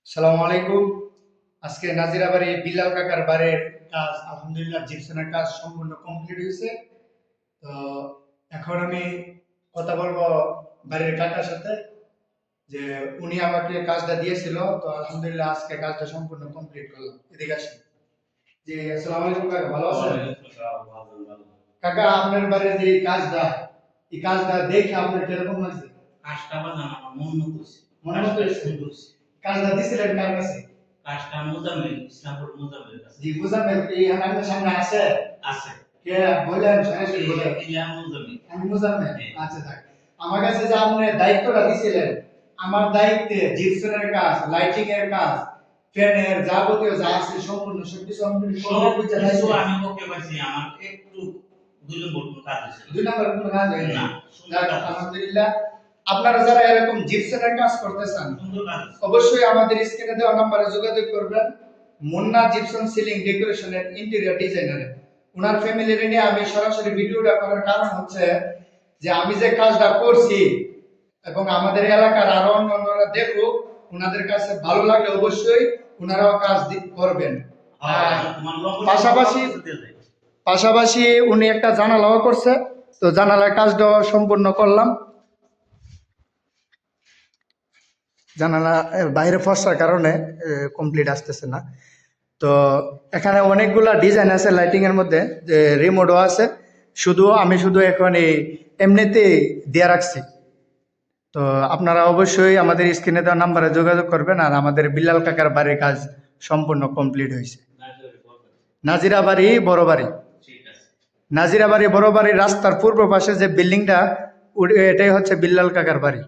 সালামু আলাইকুম। আজকে নাজিরাবাড়ি বিল্লাল কাকার বাড়ির কাজ আলহামদুলিল্লাহ জিপসানের কাজ সম্পূর্ণ কমপ্লিট হয়েছে। তো এখন আমি কথা বলবো বাড়ির কাকার সাথে, যে উনি আমাকে কাজটা দিয়েছিল। তো আলহামদুলিল্লাহ আজকে কাজটা সম্পূর্ণ কমপ্লিট করলাম। এদিকে আসেন। জি, আসসালামু আলাইকুম কাকা, ভালো আছেন? কাকা, আপনার বাড়ির যে এই কাজটা দেখে আপনার কিরকম লাগছে? কাজটা বানানো আমার মন মতো হইছে। মনে মতো হয়েছে? কাজটা দিছিলেন কার কাছে? কাজটা মোজাম্মেল, ইসলামপুর মোজাম্মেল কাছে। জি, বুঝাবেন এই আপনার সামনে আছে? আছে। কে বলেন? সরাসরি বলেন। ইলিয়া মোজাম্মেল। আমি বুঝাবেন? হ্যাঁ। আচ্ছা থাক। আমার কাছে যে আপনি দায়িত্বটা দিছিলেন, আমার দায়িত্বে জিপসনের কাজ, লাইটিং এর কাজ, ফ্যানের যাবতীয় যা আছে সম্পূর্ণ সবকিছু আমি সব কিছু আমি ওকে পাইছি। আমার একটু ২ নম্বর কোন কাজ হইছে না। 2 নাম্বার কোনো কাজ হয় না, না। সুন্দর কাজ হইছে। আলহামদুলিল্লাহ। আপনারা যারা এরকম জিপসনের কাজ করতে চান, সুন্দর কাজ হইছে। অবশ্যই আমাদের স্ক্রিনে দেওয়া নম্বরে যোগাযোগ করবেন। মুন্না জিপসন সিলিং ডেকোরেশনের ইন্টেরিয়র ডিজাইনার। ওনার ফ্যামিলির নিয়ে আমি সরাসরি ভিডিওটা করার কারণ হচ্ছে যে আমি যে কাজটা করছি এবং আমাদের এলাকার আরো অন্যরা দেখুক, ওনাদের কাছে ভালো লাগলে অবশ্যই ওনারাও কাজ করবেন। পাশাপাশি পাশাপাশি উনি একটা জানালাও করছে, তো জানালার কাজটাও সম্পূর্ণ করলাম। জানালা বাইরে ফসার কারণে কমপ্লিট আসতেছে না। তো এখানে অনেকগুলা ডিজাইন আছে লাইটিং এর মধ্যে, যে রিমোটও আছে। আমি শুধু এখন এই এমনিতেই দিয়ে রাখছি। তো আপনারা অবশ্যই আমাদের স্ক্রিনে দেওয়া নাম্বারে যোগাযোগ করবেন। আর আমাদের বিল্লাল কাকার বাড়ির কাজ সম্পূর্ণ কমপ্লিট হয়েছে। নাজিরাবাড়ি বড় বাড়ি। নাজিরাবাড়ি বড় বাড়ির রাস্তার পূর্ব পাশে যে বিল্ডিংটা, এটাই হচ্ছে বিল্লাল কাকার বাড়ি।